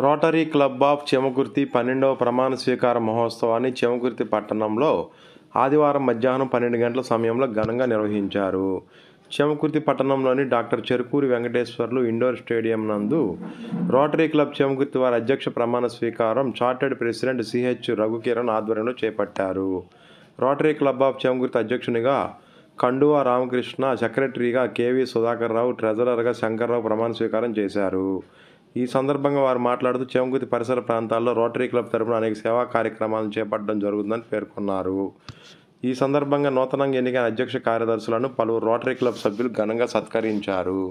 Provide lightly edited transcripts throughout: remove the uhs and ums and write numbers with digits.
Rotary club of Chemakurthi 12వ ప్రమాణ స్వీకార మహోత్సవాన్ని చెమకుర్తి పట్టణంలో ఆదివారం మధ్యాహ్నం 12 గంటల సమయంలో ఘనంగా నిర్వహించారు. చెమకుర్తి పట్టణంలోని doctor Cherukuri Venkateswarlu indoor stadium నందు రోటరీ క్లబ్ చెమకుర్తి వారి అధ్యక్ష ప్రమాణ స్వీకారం చార్టెడ్ ప్రెసిడెంట్ సిహెచ్ రఘుకిరణ్ ఆధ్వర్యంలో చేపట్టారు. రోటరీ క్లబ్ ఆఫ్ చెమకుర్తి అధ్యక్షునిగా కండువా రామకృష్ణ, సెక్రటరీగా కేవీ సుధాకర్ రావు, ట్రెజరర్గా శంకర్రావు ప్రమాణ స్వీకారం చేశారు. ఈ సందర్భంగా వారు మాట్లాడుతూ చెమకుర్తి పరిసర ప్రాంతాల్లో రోటరీ క్లబ్ తరపున అనేక సేవా కార్యక్రమాలను చేపట్టడం జరుగుతుందని పేర్కొన్నారు. ఈ సందర్భంగా నూతనంగా ఎన్నికైన అధ్యక్ష కార్యదర్శులను పలువురు రోటరీ క్లబ్ సభ్యులు ఘనంగా సత్కరించారు.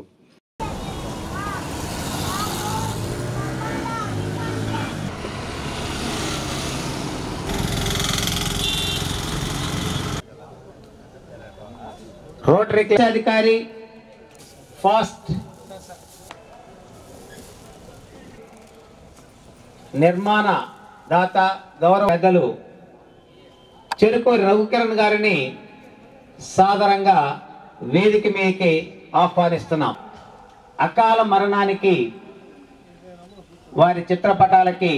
రోటరీ క్లబ్ అధికారి ఫాస్ట్ నిర్మాణ దాత గౌరవ పెద్దలు చెరుకూరి రఘుకిరణ్ గారిని సాదరంగా వేదిక మీదకి ఆహ్వానిస్తున్నాం. అకాల మరణానికి వారి చిత్రపటాలకి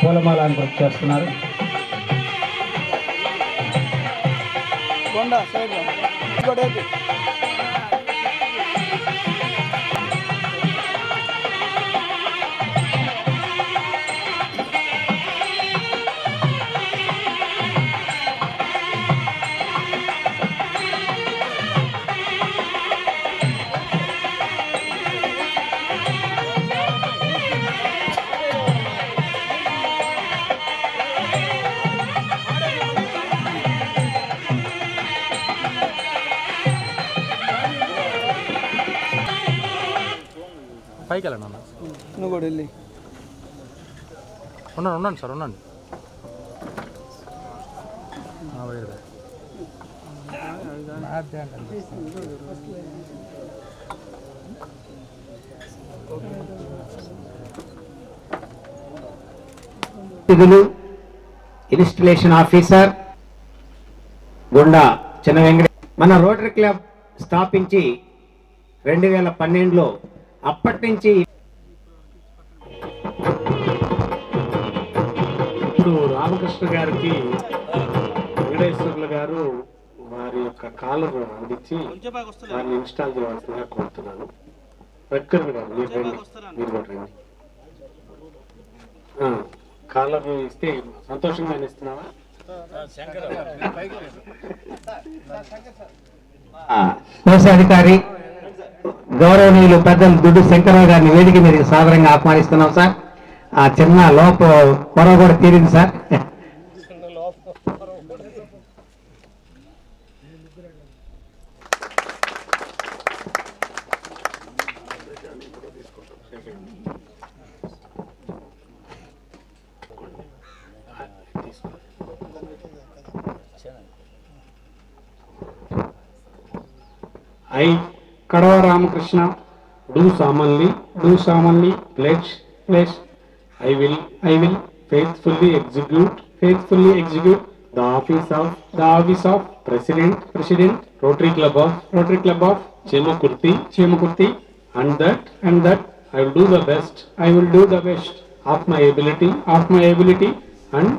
పూలమాలను చేస్తున్నారు. పైకి వెళ్ళండి అన్న, నువ్వు కూడా వెళ్ళి ఉండండి సార్ ఉండండి. ఇన్స్టలేషన్ ఆఫీసర్ గుండా చిన్న వెంకట మన రోటరీ క్లబ్ స్థాపించి 2012లో అప్పటి నుంచి ఇప్పుడు రామకృష్ణ గారికి వెంకటేశ్వర్లు గారు వారి యొక్క కాలర్ అందించి వారిని ఇన్స్టాల్ చేయవలసిందిగా కోరుతున్నాను. వెంకటేశ్వర గారు మీరు రండి, మీరు కూడా రండి. కాలర్ ఇస్తే సంతోషంగా ఇస్తున్నావా? కోశాధికారి గౌరవనీయులు పెద్దలు దుడ్డు శంకరరావు గారిని వేదిక మీద సాదరంగా ఆహ్వానిస్తున్నాం సార్. ఆ చిన్న లోప పొరవ కూడా తీరింది sir. I, Kadava Ramakrishna, do solemnly pledge, I will faithfully execute the office of President, Rotary Club of Chemakurti, and that I will do the best of my ability, and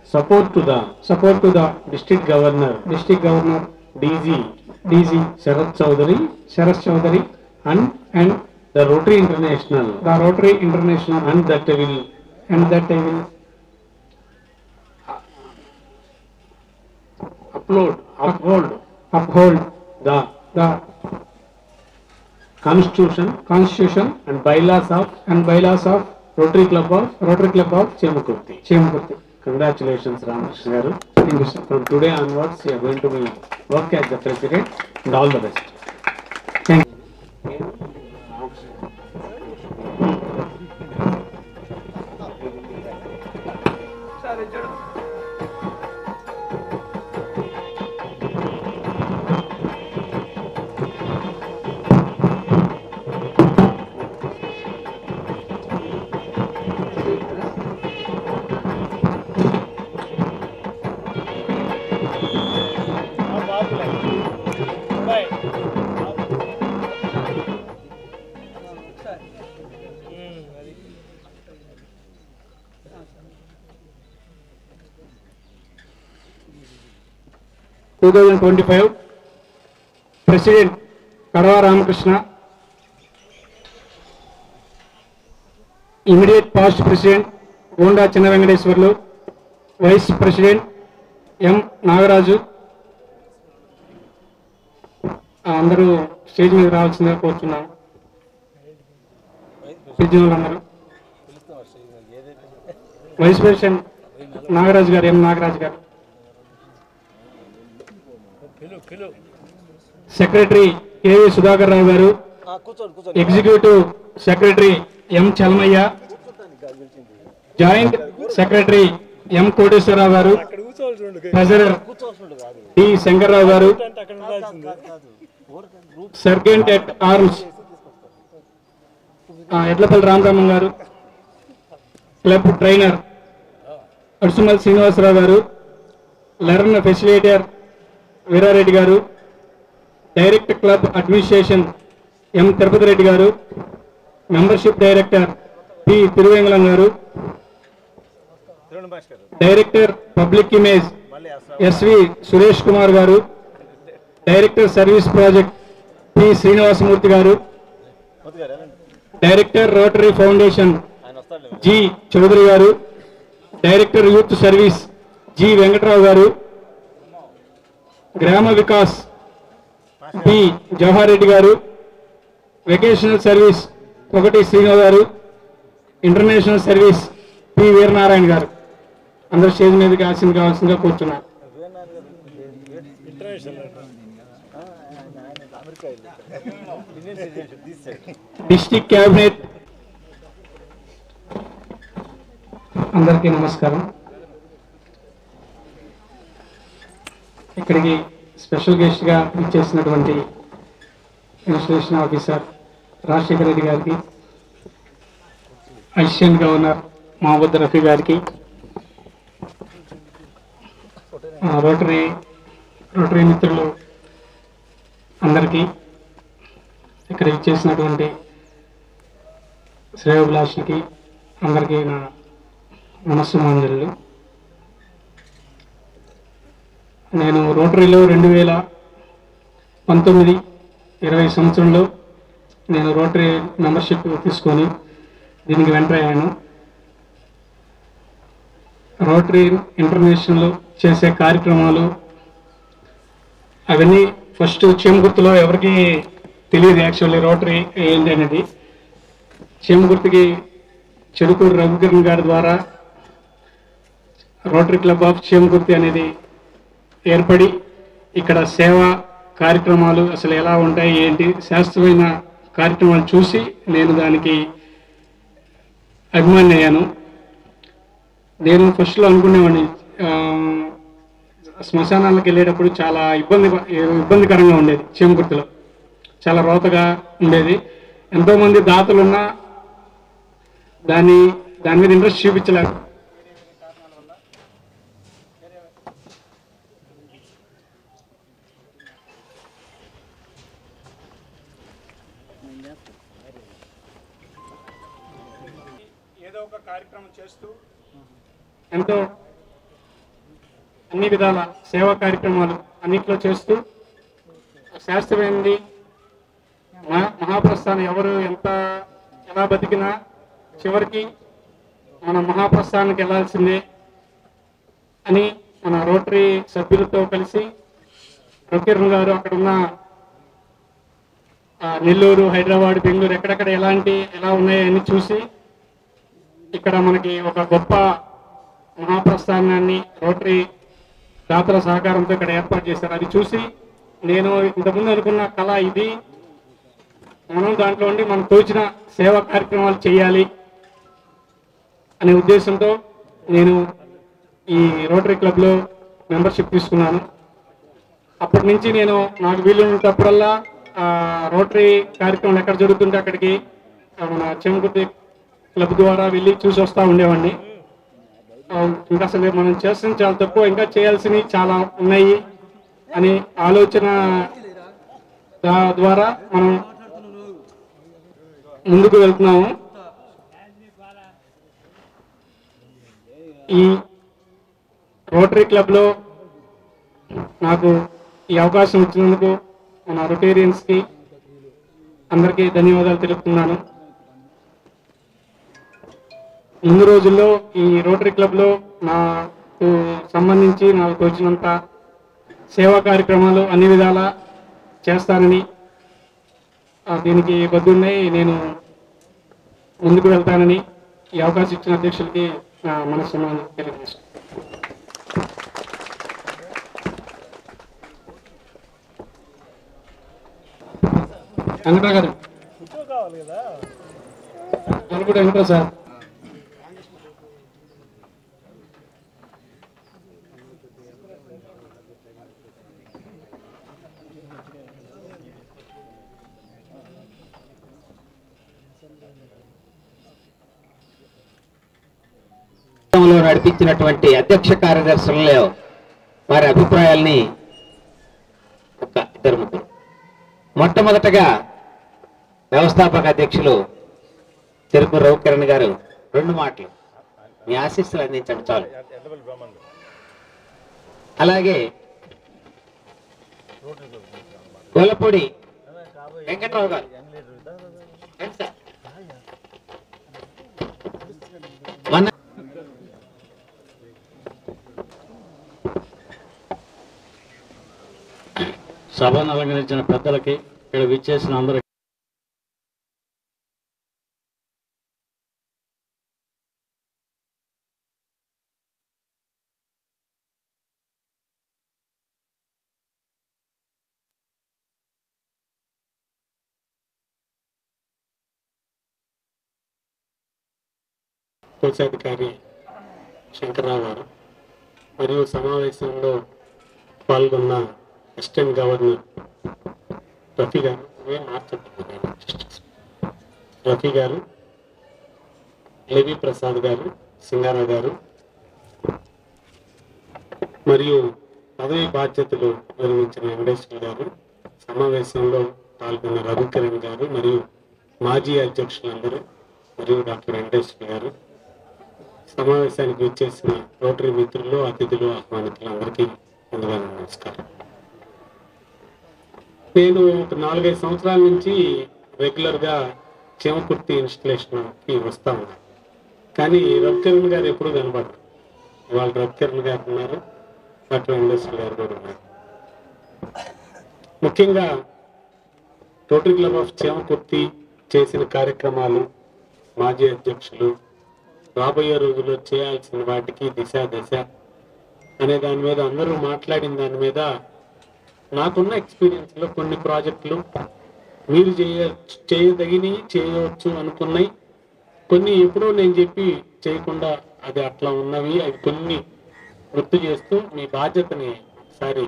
support to the district governor, DG Sharat Chaudhary, and the Rotary International, and that I will uphold the constitution and bylaws of Rotary Club of Chemakurti. Congratulations, Ramakrishna garu. Thank you, sir. From today onwards, you are going to be work as the president, and all the best. Thank you. Bye. 2025, President Kadava Ramakrishna, immediate past President Gonda Chinna Venkateswarlu, Vice President M. Nagaraju, అందరూ stage మీద రావాల్సిందిగా కోరుతున్నాను. అందరూ vice president Nagaraju గారు, ఎం నాగరాజు గారు, secretary KV Sudhakar Rao garu, executive secretary M Chalamayya, joint secretary M Koteswararao garu, treasurer T Shankarrao garu, sergeant at arms Edlapalli Ramaraman garu, club trainer అర్సుమల్ Srinivasarao గారు, learn facilitator Veerareddy గారు, director club administration M Tirupati Reddy గారు, మెంబర్షిప్ డైరెక్టర్ పి తిరువేంగళం గారు, director public image SV Suresh Kumar గారు, director service project P Srinivasamurthy గారు, director Rotary Foundation G Chowdary గారు, director youth service G Venkatrao గారు, Gram Vikas P Jawahar Reddy గారు, vocational service ఒకటి శ్రీనివాస్ గారు, ఇంటర్నేషనల్ సర్వీస్ పి వీరనారాయణ గారు. అందరూ స్టేజ్ మీదకి కావాల్సిందిగా కూర్చున్నారు. డిస్ట్రిక్ట్ క్యాబినెట్ అందరికీ నమస్కారం. ఇక్కడికి స్పెషల్ గెస్ట్ గా ఇచ్చేసినటువంటి ఇన్స్టిట్యూషన్ ఆఫీసర్ రాజశేఖర రెడ్డి గారికి, అసిస్టెంట్ గవర్నర్ మహమ్మద్ రఫీ గారికి, రోటరీ మిత్రులు అందరికీ, ఇక్కడ ఇచ్చేసినటువంటి శ్రేయోభిలాషులకి అందరికీ నా నమస్సుమాంజలు. నేను రోటరీలో 2019-20 సంవత్సరంలో నేను రోటరీ మెంబర్షిప్ తీసుకొని దీనికి వెంటర్ అయ్యాను. రోటరీ ఇంటర్నేషనల్ చేసే కార్యక్రమాలు అవన్నీ ఫస్ట్ చేమకుర్తిలో ఎవరికి తెలియదు యాక్చువల్లీ రోటరీ ఏంటి అనేది. చేమకుర్తికి చెరుకూరు రఘుకిరణ్ గారి ద్వారా రోటరీ క్లబ్ ఆఫ్ చేమకుర్తి అనేది ఏర్పడి ఇక్కడ సేవా కార్యక్రమాలు అసలు ఎలా ఉంటాయి ఏంటి శాస్త్రమైన కార్యక్రమాలు చూసి నేను దానికి అభిమాని అయ్యాను. నేను ఫస్ట్లో అనుకునేవాడిని శ్మశానాలకు వెళ్ళేటప్పుడు చాలా ఇబ్బందికరంగా ఉండేది. చేమకుర్తిలో చాలా రోతగా ఉండేది. ఎంతోమంది దాతలున్నా దాని మీద ఇంట్రెస్ట్ చూపించలేరు. ఏదో ఒక కార్యక్రమం చేస్తూ ఎంతో అన్ని విధాల సేవా కార్యక్రమాలు అన్నిట్లో చేస్తూ శాస్త్రమైనది మహాప్రస్థానం ఎవరు ఎలా బతికినా చివరికి మన మహాప్రస్థానానికి వెళ్ళాల్సిందే అని మన రోటరీ సభ్యులతో కలిసి రఘుకిరణ్ గారు అక్కడున్న నెల్లూరు, హైదరాబాద్, బెంగళూరు ఎక్కడెక్కడ ఎలా ఉన్నాయని చూసి ఇక్కడ మనకి ఒక గొప్ప మహాప్రస్థానాన్ని రోటరీ దాతల సహకారంతో ఇక్కడ ఏర్పాటు చేశారు. అది చూసి నేను ఇంతకుముందు అనుకున్న కళ ఇది, మనం దాంట్లో ఉండి మనం తోచిన సేవా కార్యక్రమాలు చేయాలి అనే ఉద్దేశంతో నేను ఈ రోటరీ క్లబ్లో మెంబర్షిప్ తీసుకున్నాను. అప్పటి నుంచి నేను నాకు వీలున్నప్పుడల్లా రోటరీ కార్యక్రమాలు ఎక్కడ జరుగుతుంటే అక్కడికి మన చేమకుర్తి క్లబ్ ద్వారా వెళ్ళి చూసి వస్తూ ఉండేవాడిని. ఇంకా అసలు మనం చేస్తుంది చాలా తక్కువ, ఇంకా చేయాల్సినవి చాలా ఉన్నాయి అని ఆలోచన ద్వారా మనం ముందుకు వెళ్తున్నాము. ఈ రోటరీ క్లబ్లో నాకు ఈ అవకాశం ఇచ్చినందుకు మన రొటేరియన్స్కి అందరికీ ధన్యవాదాలు తెలుపుతున్నాను. ముందు రోజుల్లో ఈ రోటరీ క్లబ్లో నాకు సంబంధించి నాకు తోచినంత సేవా కార్యక్రమాలు అన్ని విధాలా చేస్తానని దీనికి బద్దున్నాయి నేను ముందుకు వెళ్తానని ఈ అవకాశం ఇచ్చిన అధ్యక్షులకి మనస్సు తెలియజేస్తాను. వెంకట గారు కూడా వెంకట సార్ నడిపించినటువంటి అధ్యక్ష కార్యదర్శులలో వారి అభిప్రాయాల్ని ఒక ఇద్దరు ముగ్గురు. మొట్టమొదటగా వ్యవస్థాపక అధ్యక్షులు చెరుకు రవికిరణ్ గారు 2 మాటలు మీ ఆశీస్సులు అందించండి చాలు. అలాగే గొల్లపూడి వెంకట్రావు గారు సభను అలంకరించిన పెద్దలకి, ఇక్కడ విచ్చేసిన అందరికి కోశాధికారి శంకర్రావు గారు మరియు సమావేశంలో పాల్గొన్న అసిస్టెంట్ గవర్నర్ రఫీ గారు, రఫీ గారు, లేవి ప్రసాద్ గారు, సింగారావు గారు మరియు పదవి బాధ్యతలు నిర్వహించిన వెంకటేశ్వర గారు, సమావేశంలో పాల్గొన్న రవికిరణ్ గారు మరియు మాజీ అధ్యక్షులందరూ మరియు డాక్టర్ వెంకటేశ్వర గారు, సమావేశానికి విచ్చేసిన రోటరీ మిత్రులు, అతిథులు, ఆహ్వానితులు అందరికీ ముందుగా నమస్కారం. నేను ఒక 4-5 సంవత్సరాల నుంచి రెగ్యులర్గా చీమకుర్తి ఇన్స్టలేషన్కి వస్తా ఉన్నాను. కానీ రవికిరణ్ గారు ఎప్పుడూ కనబడరు. ఇవాళ రవికిరణ్ గారు ఉన్నారు, డాక్టర్ వెంకటేశ్వర గారు కూడా ఉన్నారు. ముఖ్యంగా రోటరీ క్లబ్ ఆఫ్ చీమకుర్తి చేసిన కార్యక్రమాలు, మాజీ అధ్యక్షులు, రాబోయే రోజుల్లో చేయాల్సిన వాటికి దిశ దశ అనే దాని మీద అందరూ మాట్లాడిన దాని మీద నాకున్న ఎక్స్పీరియన్స్లో కొన్ని ప్రాజెక్టులు మీరు చేయదగినవి, చేయవచ్చు అనుకున్నాయి, కొన్ని ఎప్పుడో నేను చెప్పి చేయకుండా అది అట్లా ఉన్నవి, అవి కొన్ని గుర్తు చేస్తూ మీ బాధ్యతని ఒకసారి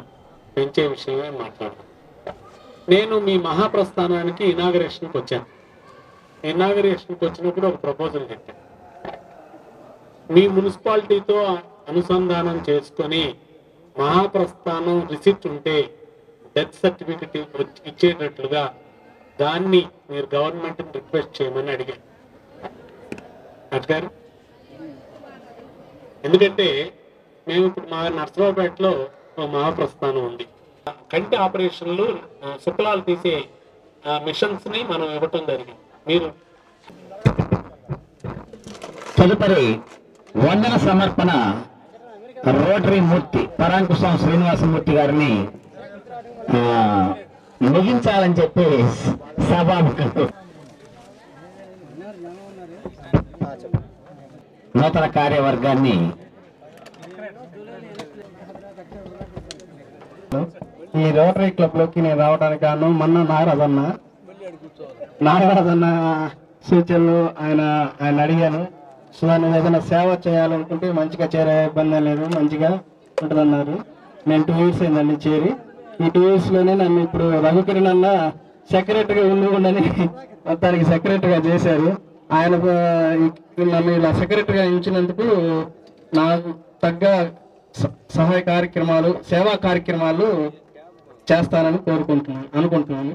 పెంచే విషయమే మాట్లాడతాను. నేను మీ మహాప్రస్థానానికి ఇనాగరేషన్కి వచ్చాను. ఇనాగరేషన్కి వచ్చినప్పుడు ఒక ప్రపోజల్ చెప్పాను. మీ మున్సిపాలిటీతో అనుసంధానం చేసుకొని మహాప్రస్థానం రిసిప్ట్ ఉంటే డెత్ సర్టిఫికెట్ ఇచ్చేటట్లుగా దాన్ని మీరు గవర్నమెంట్ని రిక్వెస్ట్ చేయమని అడిగారు. అడిగారు ఎందుకంటే మేము ఇప్పుడు మా నర్సరావుపేటలో మహాప్రస్థానం ఉంది. కంటి ఆపరేషన్లు, శుక్లాలు తీసే మిషన్స్ ని మనం ఇవ్వటం జరిగింది. మీరు తదుపరి వందన సమర్పణ రోటరీ మూర్తి పరాంకుశం శ్రీనివాసమూర్తి గారిని ముగించాలని చెప్పి సభాముఖులు నూతన కార్యవర్గాన్ని ఈ రోటరీ క్లబ్ లోకి నేను రావడానికి కారణం మొన్న నాగరాజన్న సూచనలు ఆయన అడిగాను. సో నువ్వు ఏదైనా సేవ చేయాలనుకుంటే మంచిగా చేరే ఇబ్బంది లేదు, మంచిగా ఉంటుందన్నారు. నేను 2 years అయిందండి చేరి. ఈ 2 years లోనే నన్ను ఇప్పుడు రఘుకిరణ్ అన్న సెక్రటరీగా ఉండని మొత్తానికి సెక్రటరీగా చేశారు. ఆయన నన్ను ఇలా సెక్రటరీగా ఇచ్చినందుకు నాకు తగ్గ సహాయ కార్యక్రమాలు, సేవా కార్యక్రమాలు చేస్తానని అనుకుంటున్నాను.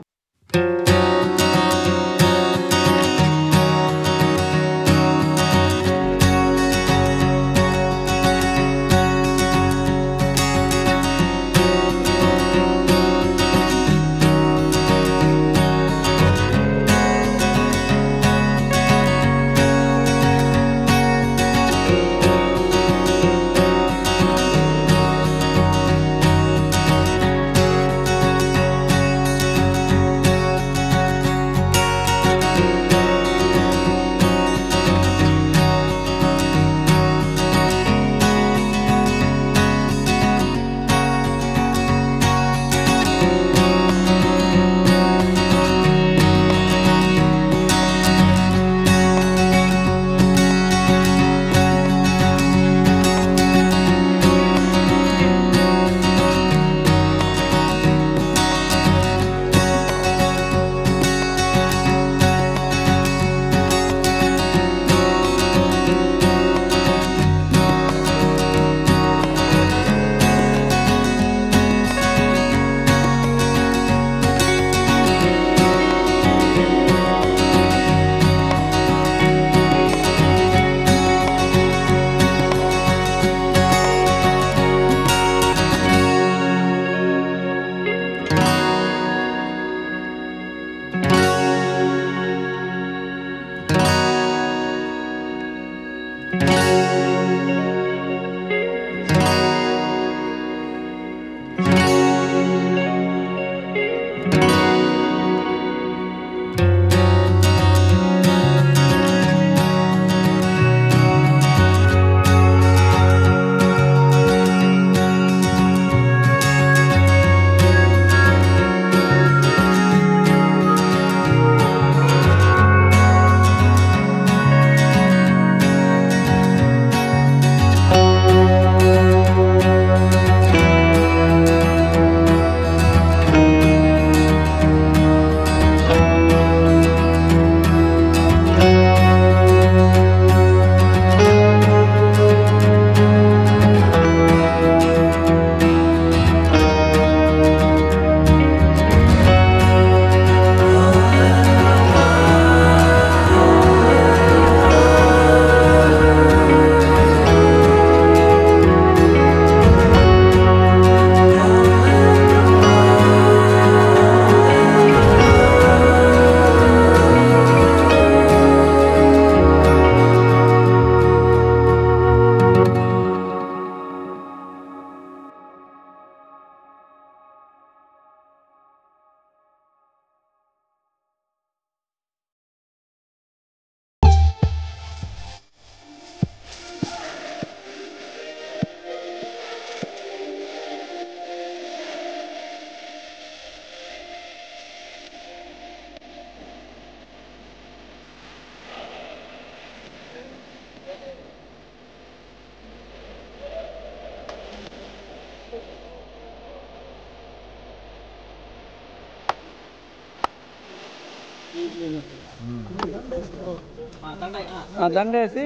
దండేసి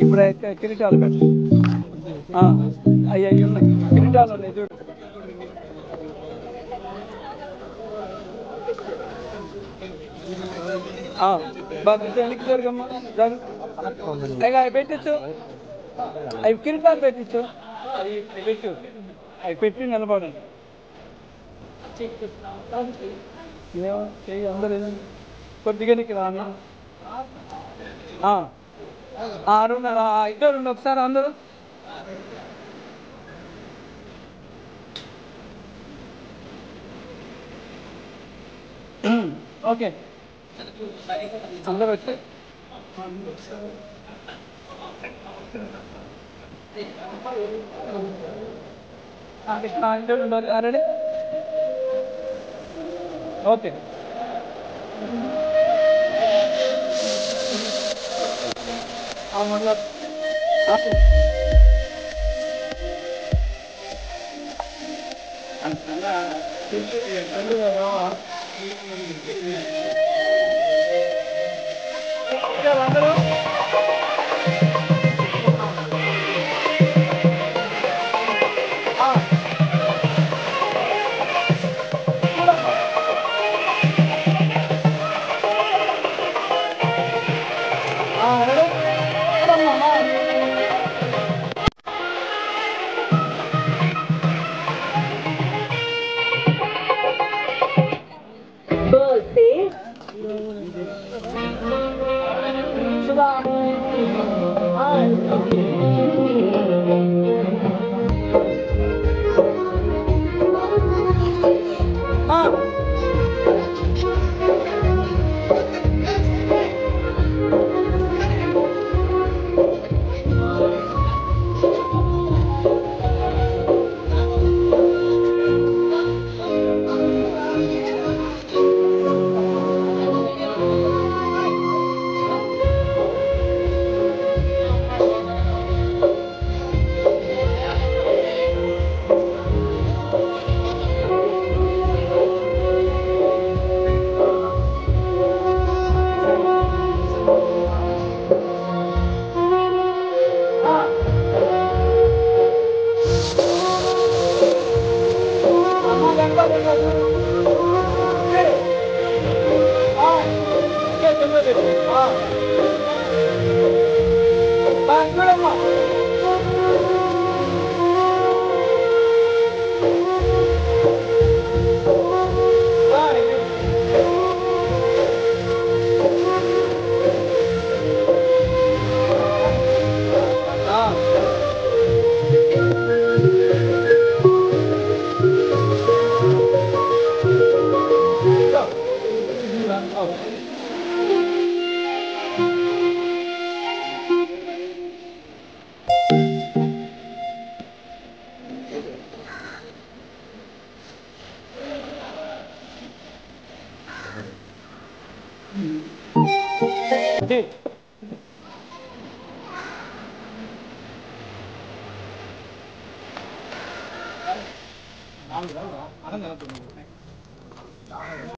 ఇప్పుడైతే కిరీటాలు పెట్టు. అవి ఉన్నాయి, కిరీటాలు ఉన్నాయి చూడు. బాబు వెనక్కి జరగమ్మా, జరుగు. అవి పెట్టచ్చు, అవి కిరీటాలు పెట్టచ్చు, అవి పెట్టు, అవి పెట్టి నిలబడండి. అందరూ కొద్దిగా రాన్న ఇద్దరు ఒకసారి అందరూ. ఓకే అందరూ వచ్చి రెడీ. ఓకే అందరూ